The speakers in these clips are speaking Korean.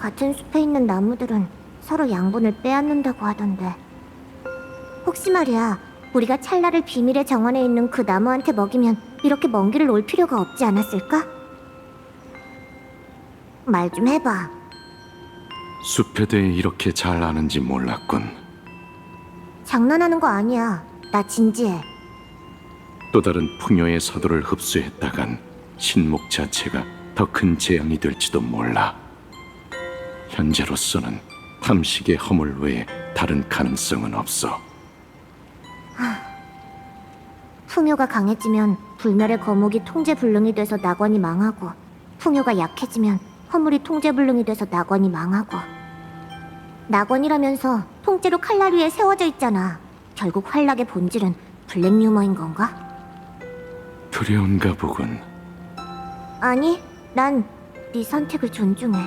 같은 숲에 있는 나무들은 서로 양분을 빼앗는다고 하던데. 혹시 말이야, 우리가 찰나를 비밀의 정원에 있는 그 나무한테 먹이면 이렇게 먼 길을 올 필요가 없지 않았을까? 말 좀 해봐. 숲에 대해 이렇게 잘 아는지 몰랐군. 장난하는 거 아니야. 나 진지해. 또 다른 풍요의 서도를 흡수했다간 신목 자체가 더 큰 재앙이 될지도 몰라. 현재로서는 탐식의 허물 외에 다른 가능성은 없어. 풍요가 강해지면 불멸의 거목이 통제불능이 돼서 낙원이 망하고, 풍요가 약해지면 허물이 통제불능이 돼서 낙원이 망하고. 낙원이라면서 통째로 칼날 위에 세워져 있잖아. 결국 활락의 본질은 블랙 유머인 건가? 두려운가 보군. 아니, 난 네 선택을 존중해.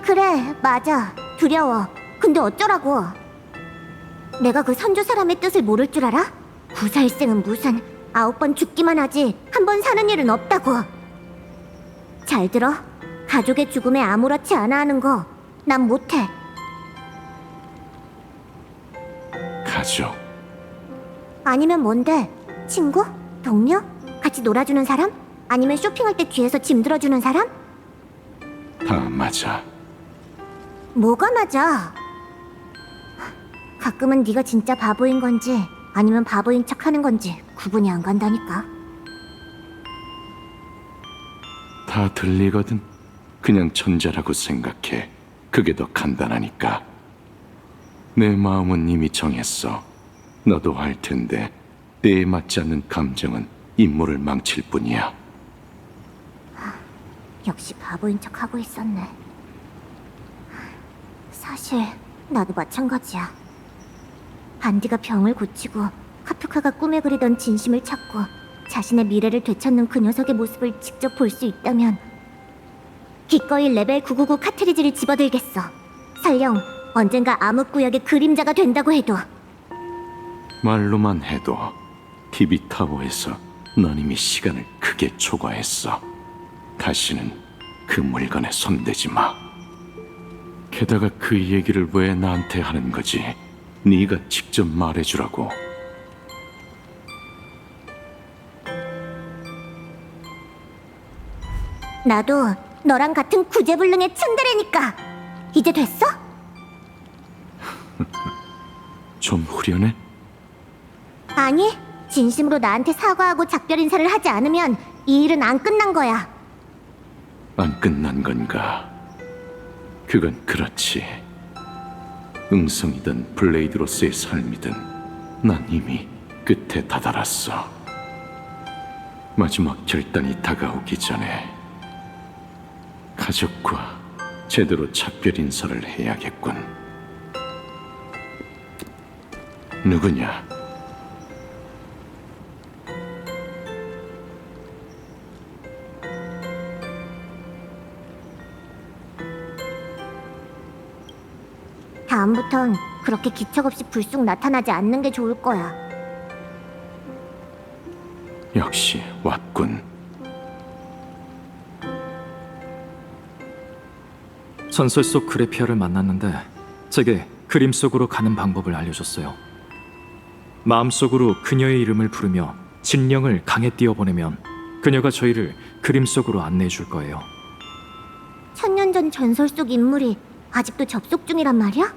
그래, 맞아. 두려워. 근데 어쩌라고? 내가 그 선조 사람의 뜻을 모를 줄 알아? 구사일생은 무슨 9번 죽기만 하지 한 번 사는 일은 없다고. 잘 들어. 가족의 죽음에 아무렇지 않아 하는 거 난 못해. 가족. 아니면 뭔데? 친구? 동료? 같이 놀아주는 사람? 아니면 쇼핑할 때 뒤에서 짐 들어주는 사람? 다 맞아. 뭐가 맞아? 가끔은 네가 진짜 바보인 건지 아니면 바보인 척하는 건지 구분이 안 간다니까. 다 들리거든. 그냥 천재라고 생각해. 그게 더 간단하니까. 내 마음은 이미 정했어. 너도 할 텐데 때에 맞지 않는 감정은 임무를 망칠 뿐이야. 역시 바보인 척하고 있었네. 사실 나도 마찬가지야. 반디가 병을 고치고 카프카가 꿈에 그리던 진심을 찾고 자신의 미래를 되찾는 그 녀석의 모습을 직접 볼 수 있다면 기꺼이 레벨 999 카트리지를 집어들겠어. 설령 언젠가 암흑구역의 그림자가 된다고 해도. 말로만 해도 TV타워에서 넌 이미 시간을 크게 초과했어. 다시는 그 물건에 손대지 마. 게다가 그 얘기를 왜 나한테 하는 거지? 네가 직접 말해주라고. 나도 너랑 같은 구제불능의 츤데레니까. 이제 됐어? 좀 후련해? 아니, 진심으로 나한테 사과하고 작별 인사를 하지 않으면 이 일은 안 끝난 거야. 안 끝난 건가? 그건 그렇지. 응성이든 블레이드로서의 삶이든 난 이미 끝에 다다랐어. 마지막 결단이 다가오기 전에 가족과 제대로 작별 인사를 해야겠군. 누구냐? 다음부턴 그렇게 기척 없이 불쑥 나타나지 않는 게 좋을 거야. 역시 왔군. 전설 속 그래피아를 만났는데 제게 그림 속으로 가는 방법을 알려줬어요. 마음속으로 그녀의 이름을 부르며 진령을 강에 띄워보내면 그녀가 저희를 그림 속으로 안내해 줄 거예요. 1000년 전 전설 속 인물이 아직도 접속 중이란 말이야?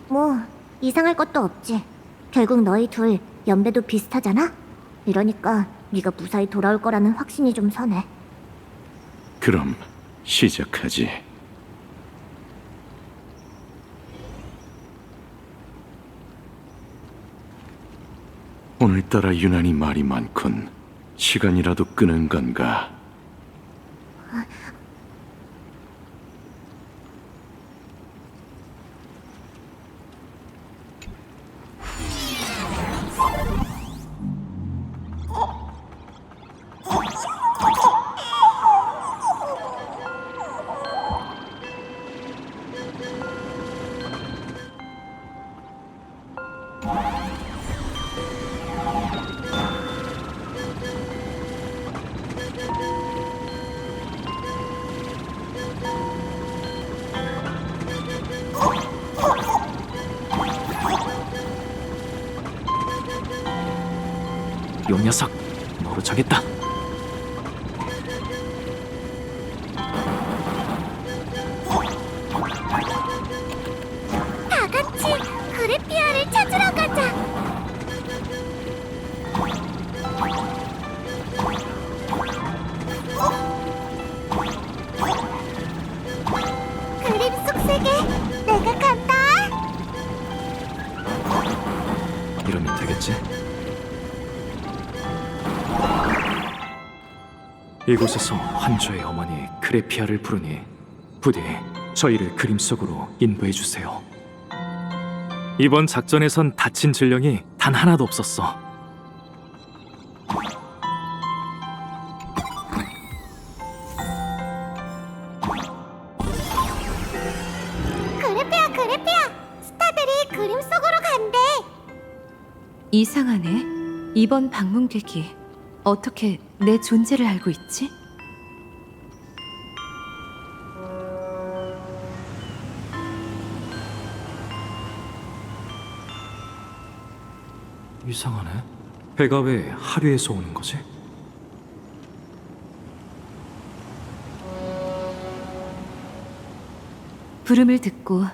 뭐 이상할 것도 없지. 결국 너희 둘 연배도 비슷하잖아? 이러니까 네가 무사히 돌아올 거라는 확신이 좀 서네. 그럼 시작하지. 오늘따라 유난히 말이 많군. 시간이라도 끄는 건가? 요 녀석 너로 정했다. 다 같이 그래피아를 찾으러 가자. 그림 속 세계 내가 간다. 이러면 되겠지? 이곳에서 환조의 어머니 그래피아를 부르니 부디 저희를 그림 속으로 인도해 주세요. 이번 작전에선 다친 질령이 단 하나도 없었어. 그래피아, 그래피아. 스타들이 그림 속으로 간대. 이상하네. 이번 방문객이 어떻게 내 존재를 알고 있지? 이상하네. 배가 왜 하류에서 오는 거지? 부름을 듣고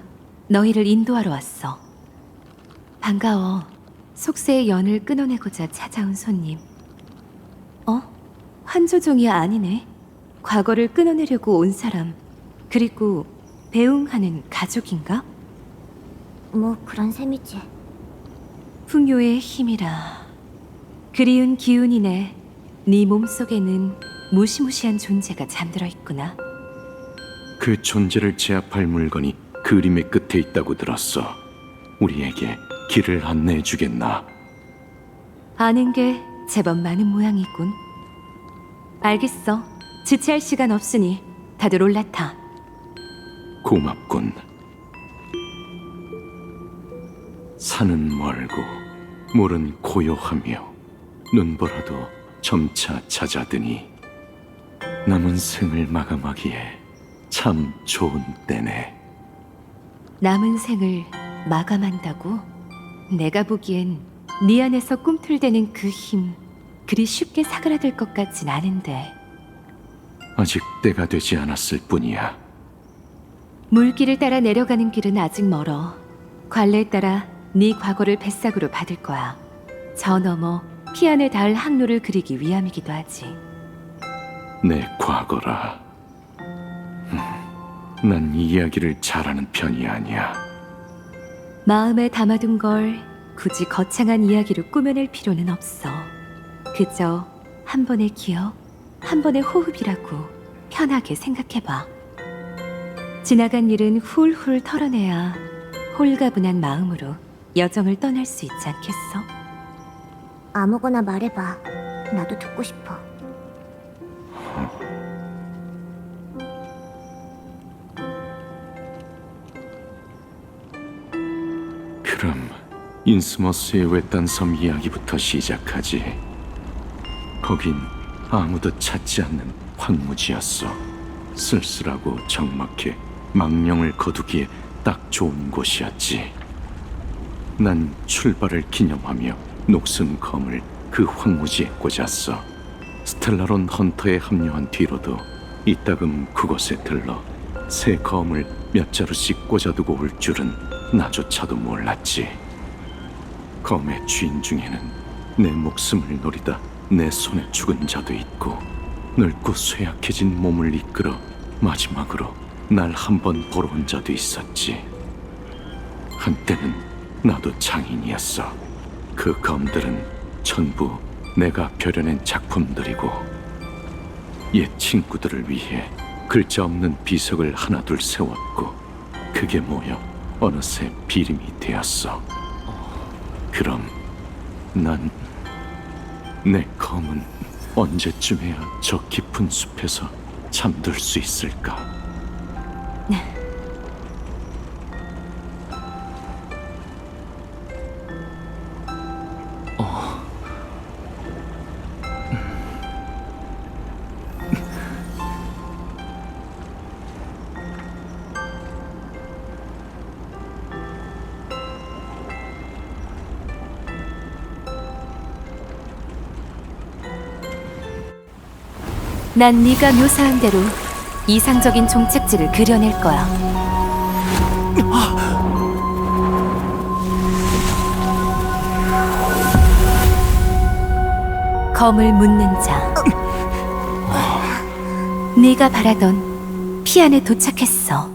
너희를 인도하러 왔어. 반가워. 속세의 연을 끊어내고자 찾아온 손님. 환조종이 아니네. 과거를 끊어내려고 온 사람. 그리고 배웅하는 가족인가? 뭐 그런 셈이지. 풍요의 힘이라. 그리운 기운이네. 네 몸속에는 무시무시한 존재가 잠들어 있구나. 그 존재를 제압할 물건이 그림의 끝에 있다고 들었어. 우리에게 길을 안내해 주겠나? 아는 게 제법 많은 모양이군. 알겠어. 지체할 시간 없으니 다들 올라타. 고맙군. 산은 멀고 물은 고요하며 눈보라도 점차 잦아드니 남은 생을 마감하기에 참 좋은 때네. 남은 생을 마감한다고? 내가 보기엔 네 안에서 꿈틀대는 그 힘 그리 쉽게 사그라들 것 같진 않은데. 아직 때가 되지 않았을 뿐이야. 물길을 따라 내려가는 길은 아직 멀어. 관례에 따라 네 과거를 뱃삭으로 받을 거야. 저 너머 피안에 닿을 항로를 그리기 위함이기도 하지. 내 과거라. 난 이야기를 잘하는 편이 아니야. 마음에 담아둔 걸 굳이 거창한 이야기로 꾸며낼 필요는 없어. 그저 한 번의 기억, 한 번의 호흡이라고 편하게 생각해봐. 지나간 일은 훌훌 털어내야 홀가분한 마음으로 여정을 떠날 수 있지 않겠어? 아무거나 말해봐. 나도 듣고 싶어. 그럼 인스머스의 외딴 섬 이야기부터 시작하지. 거긴 아무도 찾지 않는 황무지였어. 쓸쓸하고 적막해 망령을 거두기에 딱 좋은 곳이었지. 난 출발을 기념하며 녹슨 검을 그 황무지에 꽂았어. 스텔라론 헌터에 합류한 뒤로도 이따금 그곳에 들러 새 검을 몇 자루씩 꽂아두고 올 줄은 나조차도 몰랐지. 검의 주인 중에는 내 목숨을 노리다 내 손에 죽은 자도 있고, 늙고 쇠약해진 몸을 이끌어 마지막으로 날 한 번 보러 온 자도 있었지. 한때는 나도 장인이었어. 그 검들은 전부 내가 벼려낸 작품들이고, 옛 친구들을 위해 글자 없는 비석을 하나둘 세웠고, 그게 모여 어느새 비림이 되었어. 그럼 난 내 검은 언제쯤에야 저 깊은 숲에서 잠들 수 있을까? 난 네가 묘사한 대로 이상적인 종착지를 그려낼 거야. 검을 묻는 자. 네가 바라던 피안에 도착했어.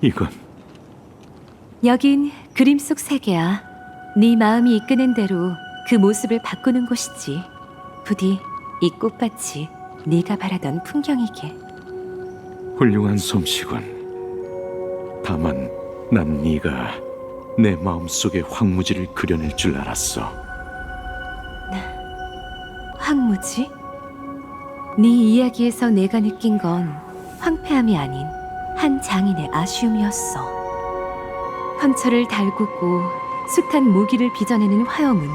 이건 여긴 그림 속 세계야. 네 마음이 이끄는 대로 그 모습을 바꾸는 곳이지. 부디 이 꽃밭이 네가 바라던 풍경이게. 훌륭한 솜씨군. 다만 난 네가 내 마음속의 황무지를 그려낼 줄 알았어. 황무지? 네 이야기에서 내가 느낀 건 황폐함이 아닌 한 장인의 아쉬움이었어. 황철을 달구고 숱한 모기를 빚어내는 화염은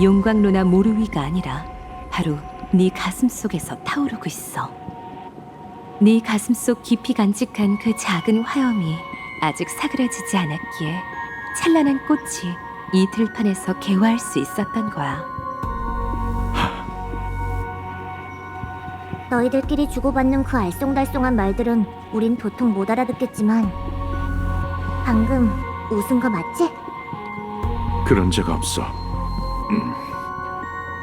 용광로나 모루위가 아니라 바로 네 가슴 속에서 타오르고 있어. 네 가슴 속 깊이 간직한 그 작은 화염이 아직 사그라지지 않았기에 찬란한 꽃이 이 들판에서 개화할 수 있었던 거야. 너희들끼리 주고받는 그 알쏭달쏭한 말들은 우린 도통 못 알아듣겠지만 방금 웃은 거 맞지? 그런 적 없어.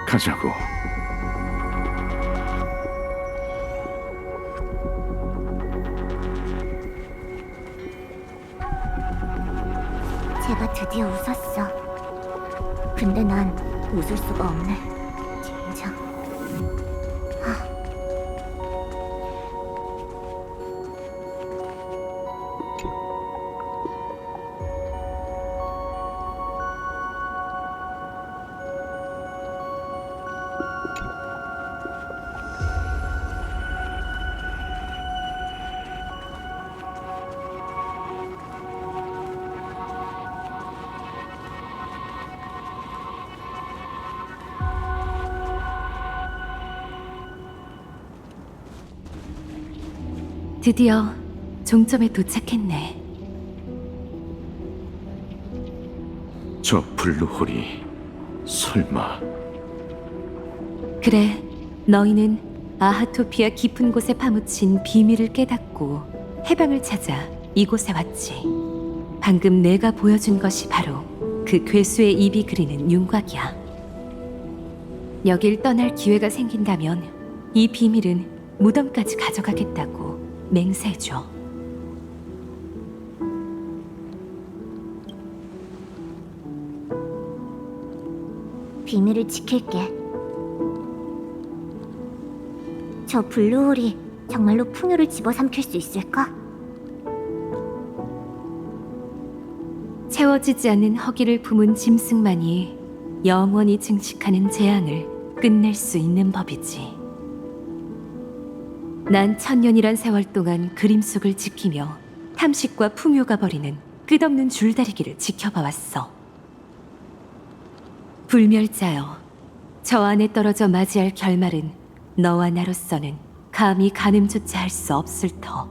가자고. 제가 드디어 웃었어. 근데 난 웃을 수가 없네. 진짜. 드디어 종점에 도착했네. 저 블루홀이 설마 그래, 너희는 아하토피아 깊은 곳에 파묻힌 비밀을 깨닫고 해방을 찾아 이곳에 왔지. 방금 내가 보여준 것이 바로 그 괴수의 입이 그리는 윤곽이야. 여길 떠날 기회가 생긴다면 이 비밀은 무덤까지 가져가겠다고 맹세해줘. 비밀을 지킬게. 저 블루홀이 정말로 풍요를 집어삼킬 수 있을까? 채워지지 않는 허기를 품은 짐승만이 영원히 증식하는 재앙을 끝낼 수 있는 법이지. 난 천년이란 세월 동안 그림 속을 지키며 탐식과 풍요가 벌이는 끝없는 줄다리기를 지켜봐왔어. 불멸자여, 저 안에 떨어져 맞이할 결말은 너와 나로서는 감히 가늠조차 할 수 없을 터.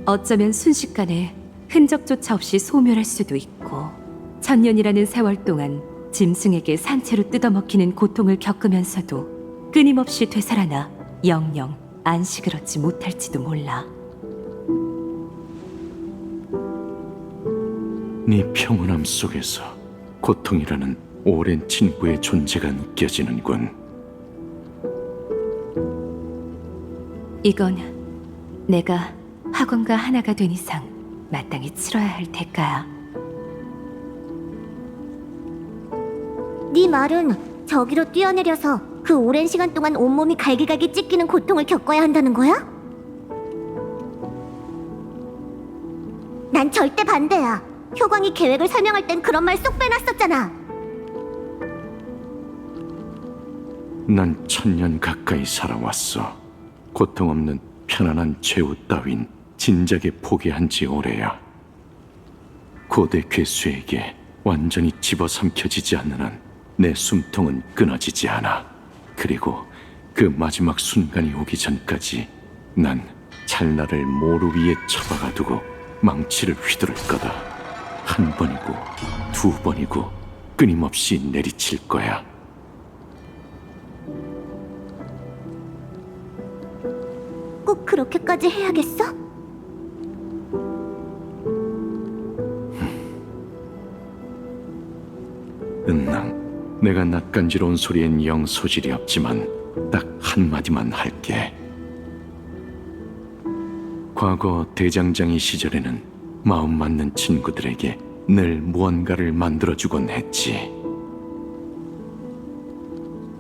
어쩌면 순식간에 흔적조차 없이 소멸할 수도 있고, 천년이라는 세월 동안 짐승에게 산채로 뜯어먹히는 고통을 겪으면서도 끊임없이 되살아나 영영 안식을 얻지 못할지도 몰라. 네 평온함 속에서 고통이라는 오랜 친구의 존재가 느껴지는군. 이건 내가 학원과 하나가 된 이상 마땅히 치러야 할 대가야. 네 말은 저기로 뛰어내려서 그 오랜 시간 동안 온몸이 갈기갈기 찢기는 고통을 겪어야 한다는 거야? 난 절대 반대야. 효광이 계획을 설명할 땐 그런 말 쏙 빼놨었잖아. 난 천년 가까이 살아왔어. 고통 없는 편안한 최후 따윈 진작에 포기한 지 오래야. 고대 괴수에게 완전히 집어삼켜지지 않는 한 내 숨통은 끊어지지 않아. 그리고 그 마지막 순간이 오기 전까지 난 찰나를 모루 위에 처박아 두고 망치를 휘두를 거다. 한 번이고 두 번이고 끊임없이 내리칠 거야. 그렇게까지 해야겠어? 은랑, 내가 낯간지러운 소리엔 영 소질이 없지만 딱 한마디만 할게. 과거 대장장이 시절에는 마음 맞는 친구들에게 늘 무언가를 만들어주곤 했지.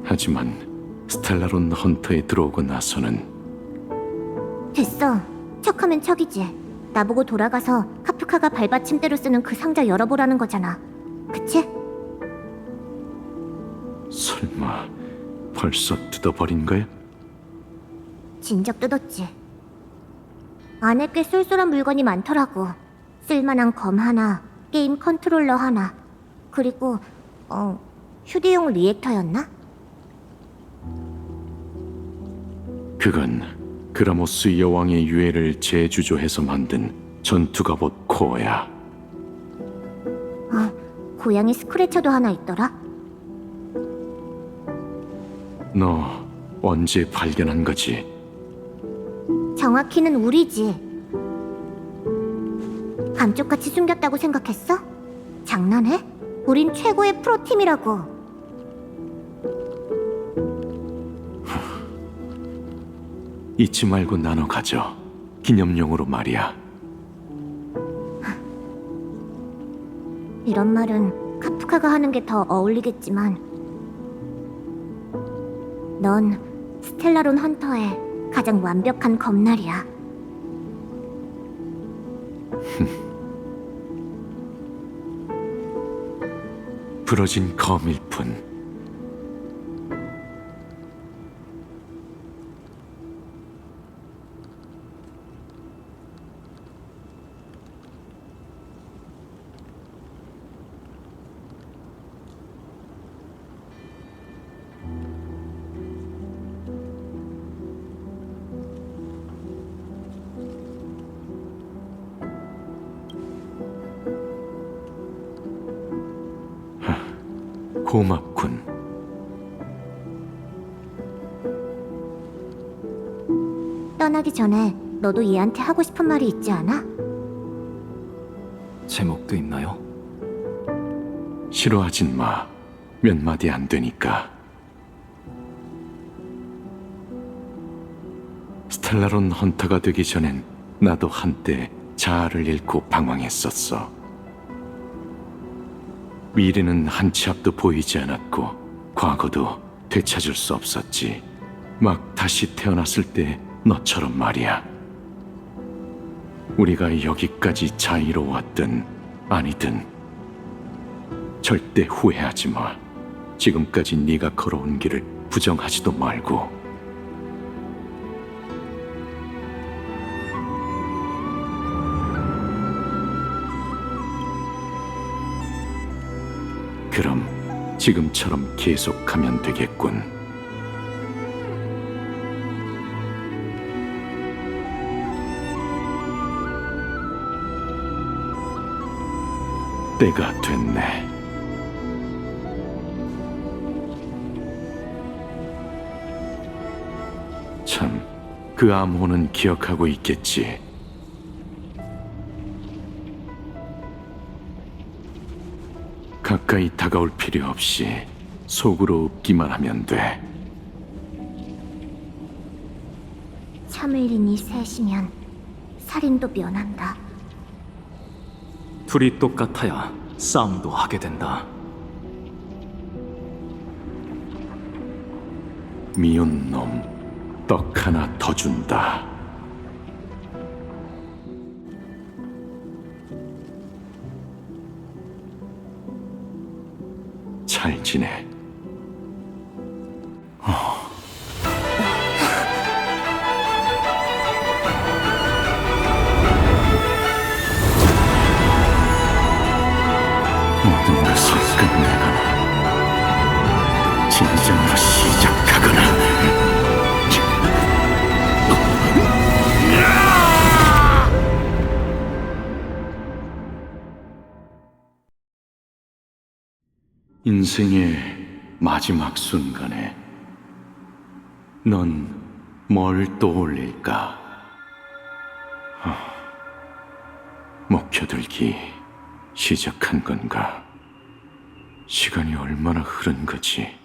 하지만 스텔라론 헌터에 들어오고 나서는 됐어. 척하면 척이지. 나보고 돌아가서 카프카가 발받침대로 쓰는 그 상자 열어보라는 거잖아. 그치? 설마 벌써 뜯어버린 거야? 진작 뜯었지. 안에 꽤 쏠쏠한 물건이 많더라고. 쓸만한 검 하나, 게임 컨트롤러 하나, 그리고 휴대용 리액터였나? 그건 그라모스 여왕의 유해를 재주조해서 만든 전투갑옷 코어야. 고양이 스크래쳐도 하나 있더라. 너 언제 발견한 거지? 정확히는 우리지. 감쪽같이 숨겼다고 생각했어? 장난해? 우린 최고의 프로팀이라고. 잊지 말고 나눠 가져. 기념용으로 말이야. 이런 말은 카프카가 하는 게 더 어울리겠지만 넌 스텔라론 헌터의 가장 완벽한 검날이야. 부러진 검일 뿐. 고맙군. 떠나기 전에 너도 얘한테 하고 싶은 말이 있지 않아? 제목도 있나요? 싫어하진 마. 몇 마디 안 되니까. 스텔라론 헌터가 되기 전엔 나도 한때 자아를 잃고 방황했었어. 미래는 한 치 앞도 보이지 않았고 과거도 되찾을 수 없었지. 막 다시 태어났을 때 너처럼 말이야. 우리가 여기까지 자유로웠든 아니든 절대 후회하지 마. 지금까지 네가 걸어온 길을 부정하지도 말고. 그럼 지금처럼 계속하면 되겠군. 때가 됐네. 참, 그 암호는 기억하고 있겠지. 가까이 다가올 필요 없이 속으로 웃기만 하면 돼. 차멜린이 셋이면 살인도 면한다. 둘이 똑같아야 싸움도 하게 된다. 미운 놈, 떡 하나 더 준다. 잘 지내. 모든 것을 끝내거나 진정으로 시작하거나. 인생의 마지막 순간에 넌 뭘 떠올릴까? 먹혀들기 시작한 건가? 시간이 얼마나 흐른 거지?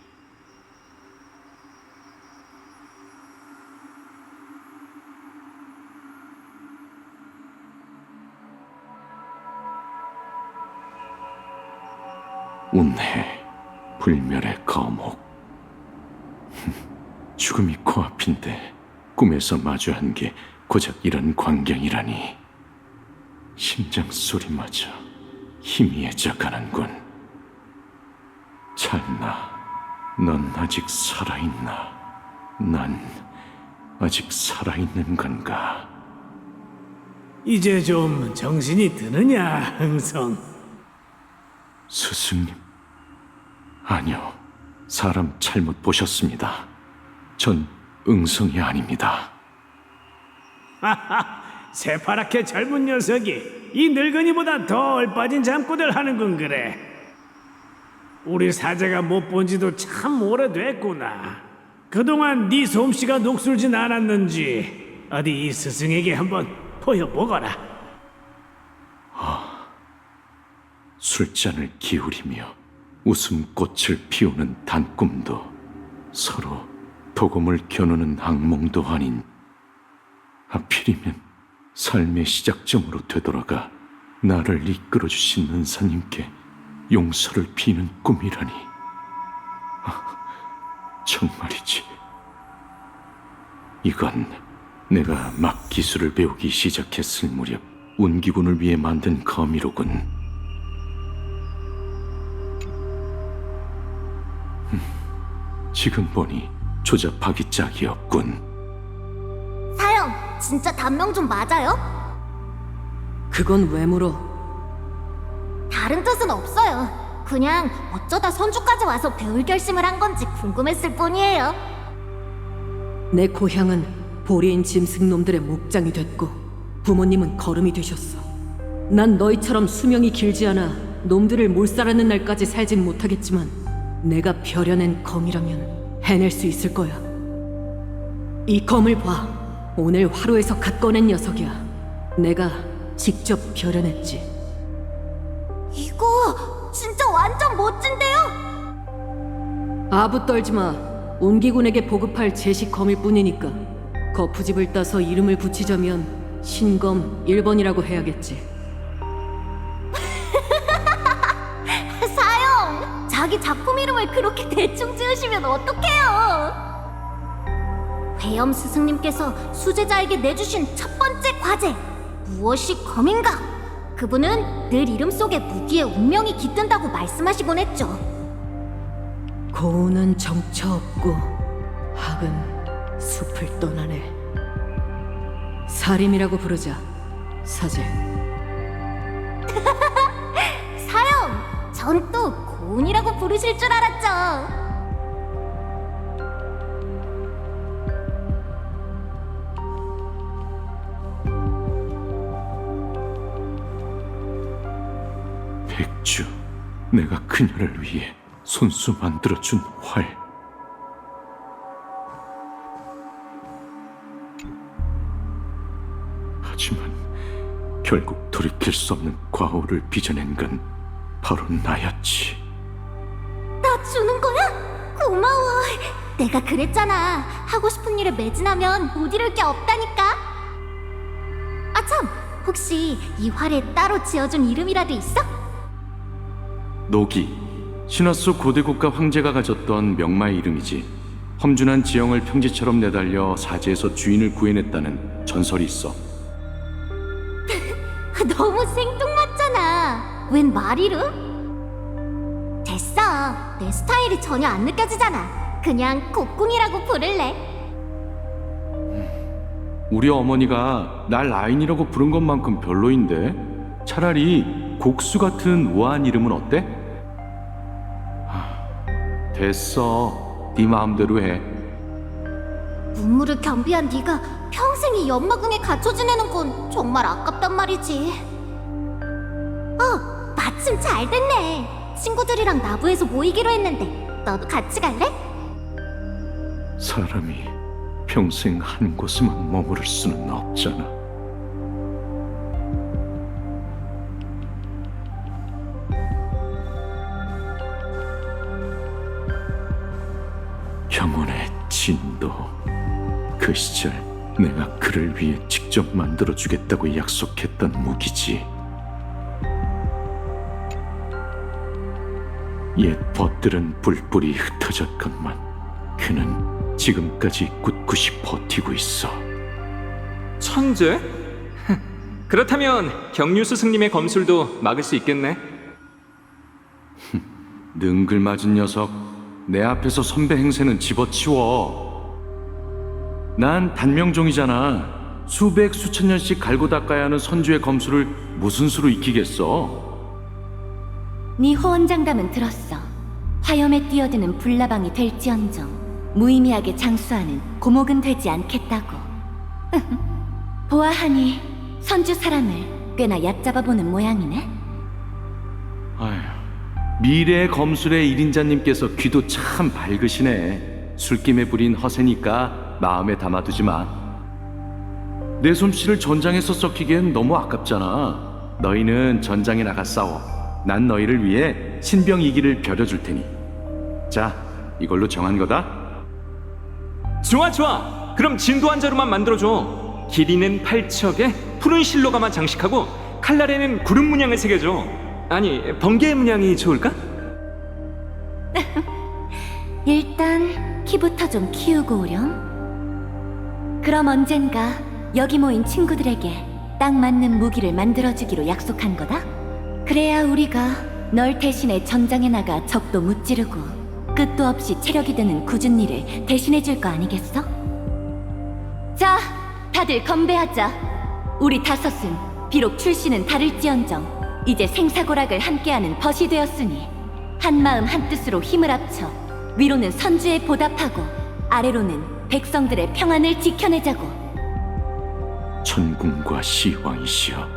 운해, 불멸의 거목. 죽음이 코앞인데 꿈에서 마주한 게 고작 이런 광경이라니. 심장 소리마저 희미해져 가는군. 찰나, 넌 아직 살아있나? 난 아직 살아있는 건가? 이제 좀 정신이 드느냐, 흥성? 스승님? 아니요, 사람 잘못 보셨습니다. 전 응성이 아닙니다. 새파랗게 젊은 녀석이 이 늙은이보다 더 얼빠진 잠꼬들 하는군 그래. 우리 사제가 못 본 지도 참 오래됐구나. 그동안 네 솜씨가 녹슬진 않았는지 어디 이 스승에게 한번 보여보거라. 술잔을 기울이며 웃음꽃을 피우는 단꿈도 서로 도금을 겨누는 악몽도 아닌, 하필이면 삶의 시작점으로 되돌아가 나를 이끌어주신 은사님께 용서를 비는 꿈이라니. 정말이지. 이건 내가 막 기술을 배우기 시작했을 무렵 운기군을 위해 만든 거미로군. 지금 보니 조잡하기 짝이 없군. 사형, 진짜 단명 좀 맞아요? 그건 왜 물어? 다른 뜻은 없어요. 그냥 어쩌다 선주까지 와서 배울 결심을 한 건지 궁금했을 뿐이에요. 내 고향은 보리인 짐승놈들의 목장이 됐고 부모님은 거름이 되셨어. 난 너희처럼 수명이 길지 않아 놈들을 몰살하는 날까지 살진 못하겠지만 내가 벼려낸 검이라면 해낼 수 있을 거야. 이 검을 봐. 오늘 화로에서 갓 꺼낸 녀석이야. 내가 직접 벼려냈지. 이거 진짜 완전 멋진데요? 아부 떨지 마. 온기군에게 보급할 제식 검일 뿐이니까. 거푸집을 따서 이름을 붙이자면 신검 1번이라고 해야겠지. 사형, 자기 작품 이름을 그렇게 대충 지으시면 어떡해요? 회염 스승님께서 수제자에게 내주신 첫 번째 과제, 무엇이 검인가? 그분은 늘 이름 속에 무기의 운명이 깃든다고 말씀하시곤 했죠. 고운은 정처 없고 학은 숲을 떠나네. 사림이라고 부르자, 사제. 사형, 전 또 고운이라고 부르실 줄 알았죠. 백주, 내가 그녀를 위해 손수 만들어준 활. 하지만 결국 돌이킬 수 없는 과오를 빚어낸 건 바로 나였지. 나 주는 거야? 고마워. 내가 그랬잖아. 하고 싶은 일에 매진하면 못 이룰 게 없다니까. 아 참, 혹시 이 활에 따로 지어준 이름이라도 있어? 노기, 신화 속 고대 국가 황제가 가졌던 명마의 이름이지. 험준한 지형을 평지처럼 내달려 사지에서 주인을 구해냈다는 전설이 있어. 너무 생뚱맞잖아. 웬 말 이름? 됐어. 내 스타일이 전혀 안 느껴지잖아. 그냥 곡궁이라고 부를래. 우리 어머니가 날 라인이라고 부른 것만큼 별로인데 차라리 곡수 같은 우아한 이름은 어때? 됐어. 네 마음대로 해. 문무를 겸비한 네가 평생 이 연마궁에 갇혀 지내는 건 정말 아깝단 말이지. 마침 잘 됐네. 친구들이랑 나부에서 모이기로 했는데 너도 같이 갈래? 사람이 평생 한 곳에만 머무를 수는 없잖아. 병원의 진도. 그 시절 내가 그를 위해 직접 만들어주겠다고 약속했던 무기지. 옛 벗들은 뿔뿔이 흩어졌건만 그는 지금까지 꿋꿋이 버티고 있어. 천재? 그렇다면 경류 스승님의 검술도 막을 수 있겠네. 능글맞은 녀석, 내 앞에서 선배 행세는 집어치워. 난 단명종이잖아. 수백 수천 년씩 갈고 닦아야 하는 선주의 검술을 무슨 수로 익히겠어? 네 호언장담은 들었어. 화염에 뛰어드는 불나방이 될지언정 무의미하게 장수하는 고목은 되지 않겠다고. 보아하니 선주 사람을 꽤나 얕잡아보는 모양이네. 아휴, 미래의 검술의 일인자님께서 귀도 참 밝으시네. 술김에 부린 허세니까 마음에 담아두지 마. 내 솜씨를 전장에서 썩히기엔 너무 아깝잖아. 너희는 전장에 나가 싸워. 난 너희를 위해 신병 2기를 벼려줄 테니. 자, 이걸로 정한 거다. 좋아. 그럼 진도 한 자루만 만들어줘. 길이는 8척에 푸른 실로가만 장식하고 칼날에는 구름 문양을 새겨줘. 아니, 번개 문양이 좋을까? 일단 키부터 좀 키우고 오렴. 그럼 언젠가 여기 모인 친구들에게 딱 맞는 무기를 만들어주기로 약속한 거다. 그래야 우리가 널 대신해 전장에 나가 적도 무찌르고 끝도 없이 체력이 드는 굳은 일을 대신해줄 거 아니겠어? 자, 다들 건배하자. 우리 다섯은 비록 출신은 다를지언정 이제 생사고락을 함께하는 벗이 되었으니 한마음 한뜻으로 힘을 합쳐 위로는 선주에 보답하고 아래로는 백성들의 평안을 지켜내자고. 천궁과 시왕이시여,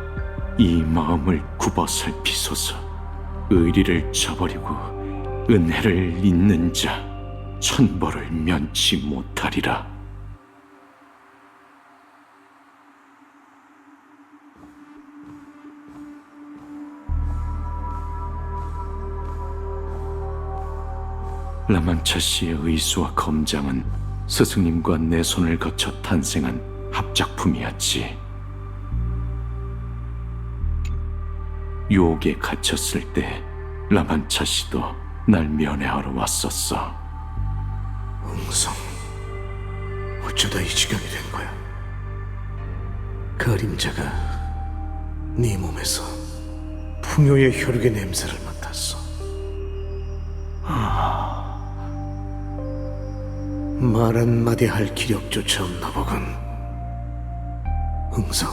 이 마음을 굽어 살피소서. 의리를 저버리고 은혜를 잇는 자 천벌을 면치 못하리라. 라만차 씨의 의수와 검장은 스승님과 내 손을 거쳐 탄생한 합작품이었지. 유혹에 갇혔을 때 라만차 씨도 날 면회하러 왔었어. 웅성, 어쩌다 이 지경이 된 거야? 그림자가 네 몸에서 풍요의 혈육의 냄새를 맡았어. 말 한마디 할 기력조차 없나 보군. 웅성,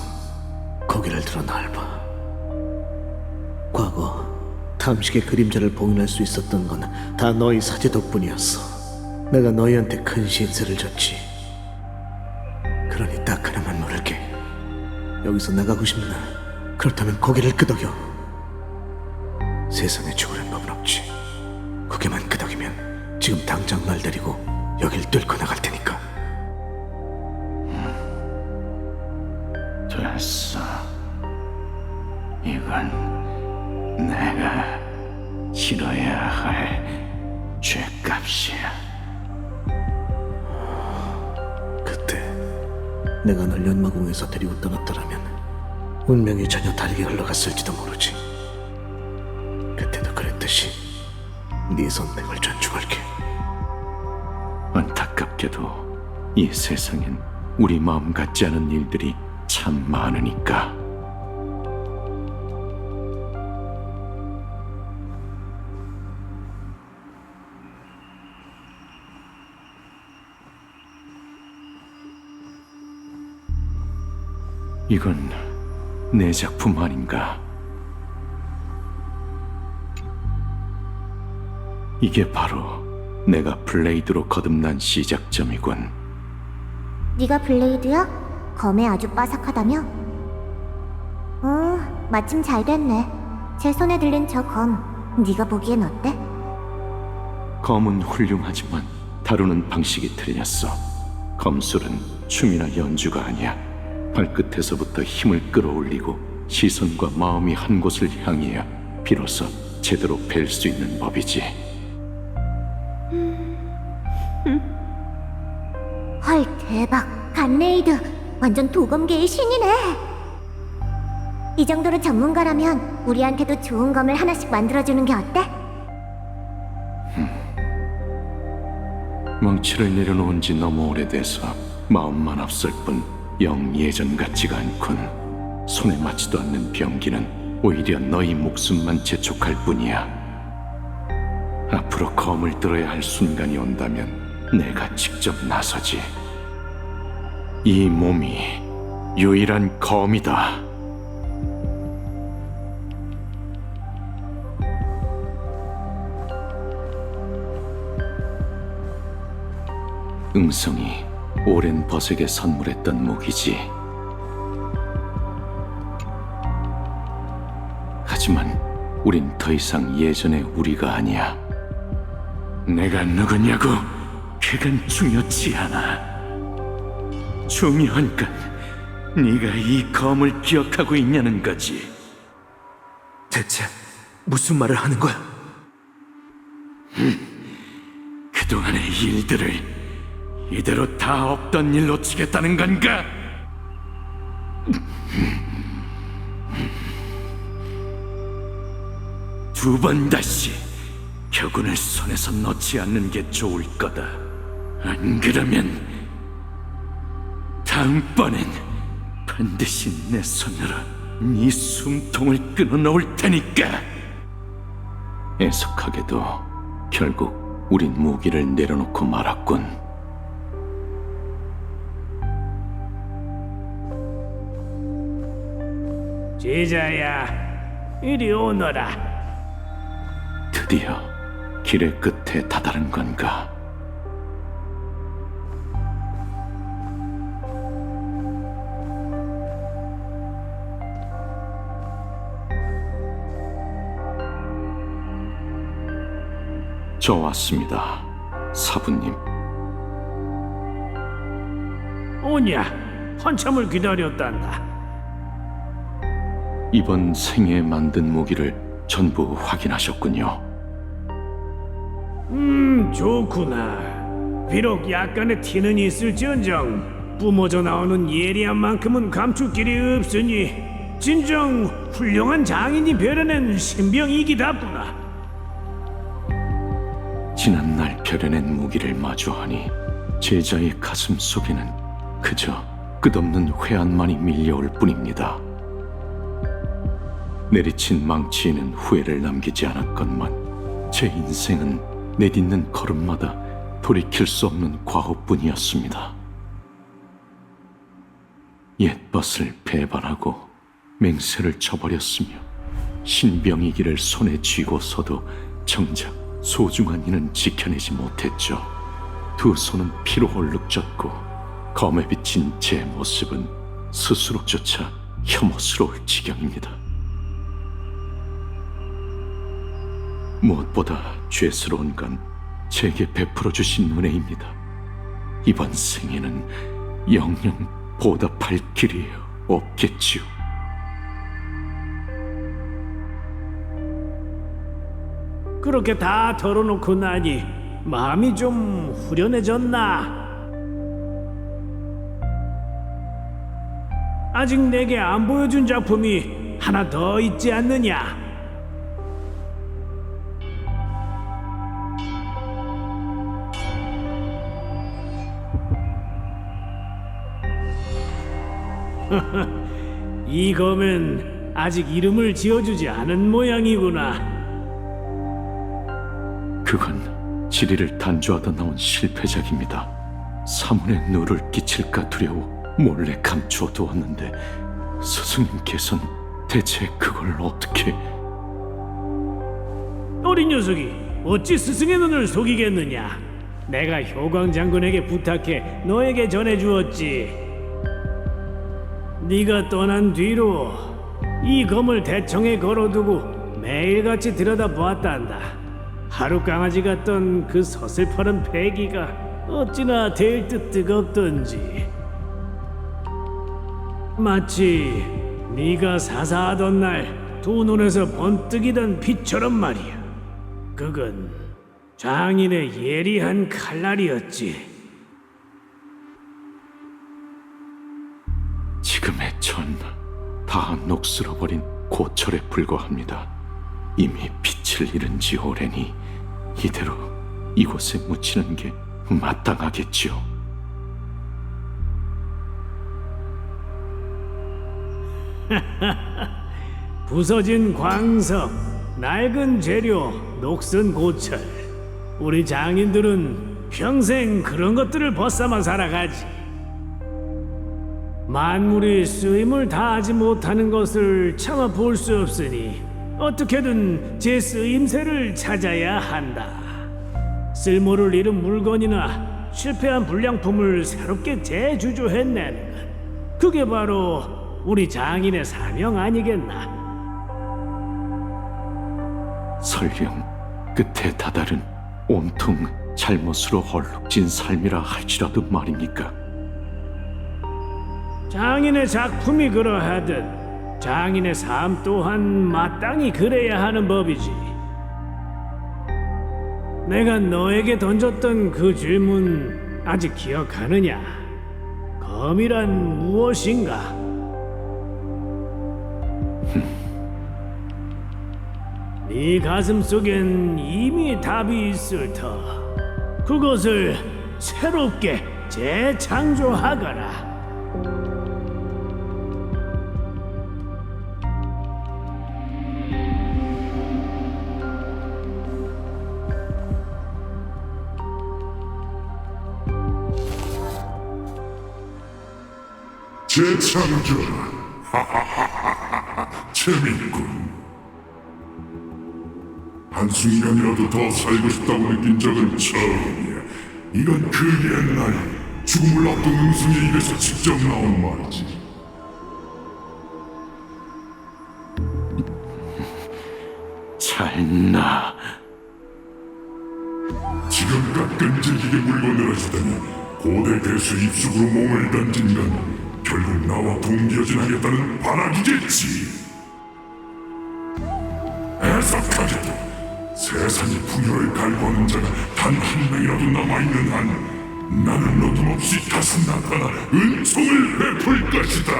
고개를 들어 날 봐. 과거 탐식의 그림자를 봉인할 수 있었던 건 다 너희 사제 덕분이었어. 내가 너희한테 큰 신세를 졌지. 그러니 딱 하나만 물을게. 여기서 나가고 싶나? 그렇다면 고개를 끄덕여. 세상에 죽으란 법은 없지. 고개만 끄덕이면 지금 당장 날 데리고 여길 뚫고 나갈 테니까. 됐어. 이건 내가 치러야 할 죄값이야. 그때 내가 널 연마궁에서 데리고 떠났더라면 운명이 전혀 다르게 흘러갔을지도 모르지. 그때도 그랬듯이 네 선택을 존중할게. 안타깝게도 이 세상엔 우리 마음 같지 않은 일들이 참 많으니까. 이건 내 작품 아닌가? 이게 바로 내가 블레이드로 거듭난 시작점이군. 네가 블레이드야? 검에 아주 빠삭하다며? 마침 잘 됐네. 제 손에 들린 저 검, 네가 보기엔 어때? 검은 훌륭하지만 다루는 방식이 틀렸어. 검술은 춤이나 연주가 아니야. 발끝에서부터 힘을 끌어올리고 시선과 마음이 한 곳을 향해야 비로소 제대로 뵐 수 있는 법이지. 헐, 대박. 간레이드 완전 도검계의 신이네. 이 정도로 전문가라면 우리한테도 좋은 검을 하나씩 만들어주는 게 어때? 망치를 내려놓은 지 너무 오래돼서 마음만 앞설 뿐 영 예전 같지가 않군. 손에 맞지도 않는 병기는 오히려 너희 목숨만 재촉할 뿐이야. 앞으로 검을 들어야 할 순간이 온다면 내가 직접 나서지. 이 몸이 유일한 검이다. 응성이 오랜 벗에게 선물했던 무기지. 하지만 우린 더 이상 예전의 우리가 아니야. 내가 누구냐고? 그건 중요치 않아. 중요한 건 네가 이 검을 기억하고 있냐는 거지. 대체 무슨 말을 하는 거야? 그동안의 일들을 이대로 다 없던 일로 치겠다는 건가? 두 번 다시 격운을 손에서 넣지 않는 게 좋을 거다. 안 그러면 다음번엔 반드시 내 손으로 네 숨통을 끊어놓을 테니까. 애석하게도 결국 우린 무기를 내려놓고 말았군. 제자야, 이리 오너라. 드디어 길의 끝에 다다른 건가? 저 왔습니다, 사부님. 오냐? 한참을 기다렸단다. 이번 생에 만든 무기를 전부 확인하셨군요. 좋구나. 비록 약간의 티는 있을지언정 뿜어져 나오는 예리한 만큼은 감출 길이 없으니 진정 훌륭한 장인이 벼려낸 신병이기답구나. 지난날 벼려낸 무기를 마주하니 제자의 가슴 속에는 그저 끝없는 회한만이 밀려올 뿐입니다. 내리친 망치에는 후회를 남기지 않았건만 제 인생은 내딛는 걸음마다 돌이킬 수 없는 과오뿐이었습니다. 옛벗을 배반하고 맹세를 쳐버렸으며 신병이기를 손에 쥐고서도 정작 소중한 이는 지켜내지 못했죠. 두 손은 피로 얼룩졌고 검에 비친 제 모습은 스스로조차 혐오스러울 지경입니다. 무엇보다 죄스러운 건 제게 베풀어 주신 은혜입니다. 이번 생에는 영영 보답할 길이 없겠지요. 그렇게 다 털어놓고 나니 마음이 좀 후련해졌나? 아직 내게 안 보여준 작품이 하나 더 있지 않느냐? 이 검은 아직 이름을 지어주지 않은 모양이구나. 그건 지리를 단조하다 나온 실패작입니다. 사문에 누를 끼칠까 두려워 몰래 감추어 두었는데 스승님께서는 대체 그걸 어떻게... 어린 녀석이 어찌 스승의 눈을 속이겠느냐? 내가 효광 장군에게 부탁해 너에게 전해주었지. 네가 떠난 뒤로 이 검을 대청에 걸어두고 매일같이 들여다보았단다. 하루 강아지 같던 그 서슬퍼런 패기가 어찌나 될 듯 뜨겁던지. 마치 네가 사사하던 날 두 눈에서 번뜩이던 빛처럼 말이야. 그건 장인의 예리한 칼날이었지. 지금의 전 다 녹슬어버린 고철에 불과합니다. 이미 빛을 잃은 지 오래니 이대로 이곳에 묻히는 게 마땅하겠지요. 부서진 광석, 낡은 재료, 녹슨 고철. 우리 장인들은 평생 그런 것들을 벗삼아 살아가지. 만물이 쓰임을 다하지 못하는 것을 차마 볼 수 없으니 어떻게든 제 쓰임새를 찾아야 한다. 쓸모를 잃은 물건이나 실패한 불량품을 새롭게 재주조해내는 것. 그게 바로 우리 장인의 사명 아니겠나? 설령 끝에 다다른 온통 잘못으로 헐룩진 삶이라 할지라도 말입니까? 장인의 작품이 그러하듯 장인의 삶 또한 마땅히 그래야 하는 법이지. 내가 너에게 던졌던 그 질문 아직 기억하느냐? 검이란 무엇인가? 네 가슴 속엔 이미 답이 있을 터. 그것을 새롭게 재창조하거라. 재창조. 하하하하하. 재밌군. 한순간이라도 더 살고 싶다고 느낀 적은 처음이야. 이건 그 옛날 죽음을 앞둔 응승의 입에서 직접 나온 말이지. 잘나. 지금껏 끈질기게 물건늘어지다니 고대 괴수 입속으로 몸을 던진 건 결국 나와 동기어진하겠다는 반항이겠지. 애석하게도 세상의 풍요를 갈구하는 자가 단 한 명이라도 남아있는 한 나는 어김없이 다시 나타나 은총을 베풀 것이다.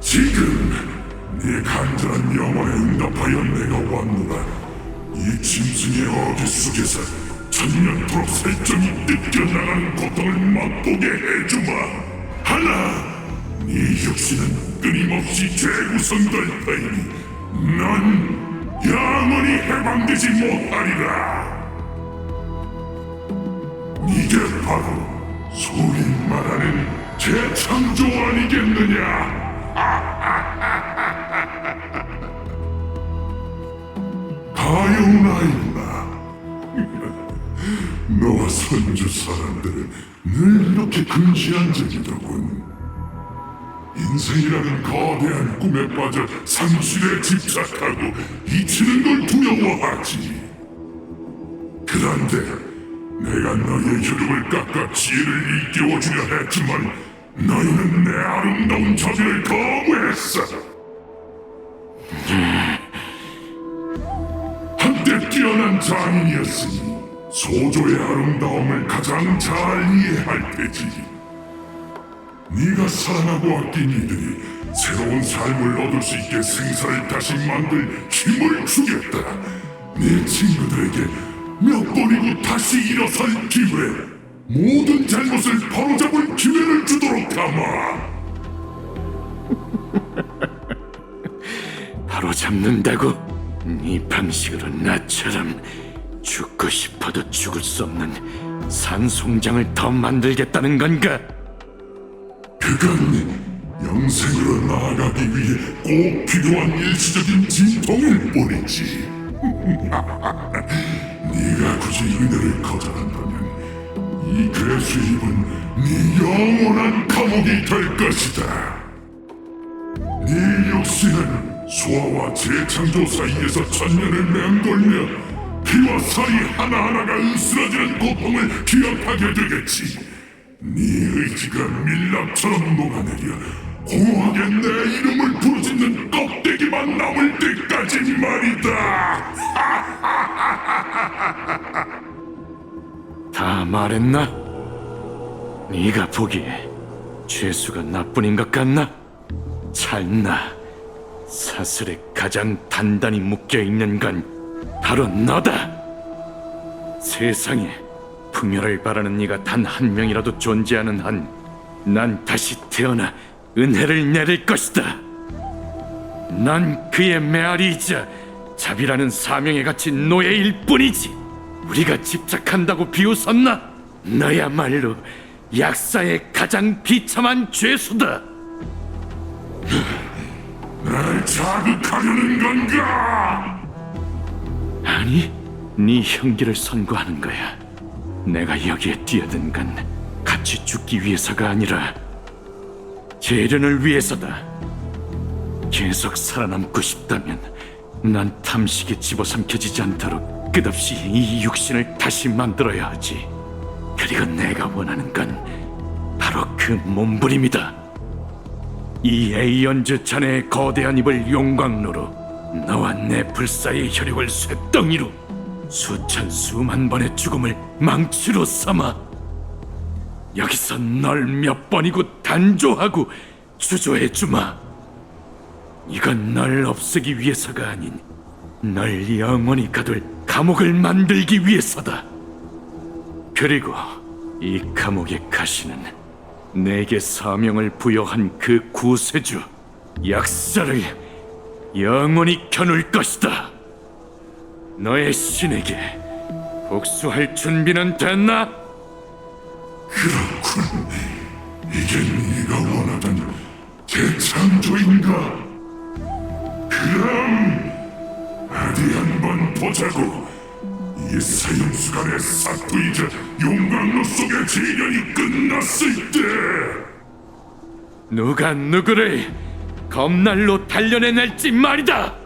지금 네 간절한 영혼에 응답하여 내가 왔노라. 이 짐승의 어기 속에서 천년토록 살점이 느껴나가는 고통을 맛보게 해주마. 하나, 네 육신은 끊임없이 재구성될 터이니 넌 영원히 해방되지 못하리라. 이게 바로 소위 말하는 재창조 아니겠느냐? 가여운 아이구나. 너와 선주 사람들은 늘 이렇게 근시한 적이더군. 인생이라는 거대한 꿈에 빠져 상실에 집착하고 잊히는 걸 두려워하지. 그런데 내가 너의 혈육을 깎아 지혜를 일깨워주려 했지만 너희는 내 아름다운 자비를 거부했어. 한때 뛰어난 장인이었으니 소조의 아름다움을 가장 잘 이해할 테지. 네가 사랑하고 아낀 이들이 새로운 삶을 얻을 수 있게 생사를 다시 만들 힘을 주겠다. 네 친구들에게 몇 번이고 다시 일어설 기회, 모든 잘못을 바로잡을 기회를 주도록 하마. 바로 잡는다고? 네 방식으로 나처럼 죽고 싶어도 죽을 수 없는 산송장을 더 만들겠다는 건가? 그건 영생으로 나아가기 위해 꼭 필요한 일시적인 진통일 뿐이지. 네가 굳이 은혜를 거절한다면 이 괴수 입은 네 영원한 감옥이 될 것이다. 네 육신은 소아와 재창조 사이에서 천년을 맴돌며 피와 살이 하나하나가 으스러지는 고통을 기억하게 되겠지. 네 의지가 밀랍처럼 녹아내려 고하게 내 이름을 부르짖는 껍데기만 남을 때까지 말이다. 다 말했나? 네가 보기에 죄수가 나뿐인 것 같나? 찰나 사슬에 가장 단단히 묶여있는 건 바로 너다. 세상에 풍요를 바라는 네가 단 한 명이라도 존재하는 한 난 다시 태어나 은혜를 내릴 것이다. 난 그의 메아리이자 자비라는 사명에 갇힌 노예일 뿐이지. 우리가 집착한다고 비웃었나? 너야말로 약사의 가장 비참한 죄수다. 날 자극하려는 건가? 아니, 네 형기를 선고하는 거야. 내가 여기에 뛰어든 건 같이 죽기 위해서가 아니라 재련을 위해서다. 계속 살아남고 싶다면 난 탐식에 집어삼켜지지 않도록 끝없이 이 육신을 다시 만들어야 하지. 그리고 내가 원하는 건 바로 그 몸부림이다. 이 에이언즈 자네의 거대한 입을 용광로로, 너와 내 불사의 혈육을 쇳덩이로, 수천 수만 번의 죽음을 망치로 삼아 여기서 널 몇 번이고 단조하고 주저해주마. 이건 널 없애기 위해서가 아닌 널 영원히 가둘 감옥을 만들기 위해서다. 그리고 이 감옥의 가시는 내게 사명을 부여한 그 구세주 약사를 영원히 겨눌 것이다. 너의 신에게 복수할 준비는 됐나? 그렇군. 이게 네가 원하던 재창조인가? 그럼 어디 한번 보자고. 이 사형수간의 사투이자 용광로 속의 재련이 끝났을 때 누가 누구를 검날로 단련해낼지 말이다.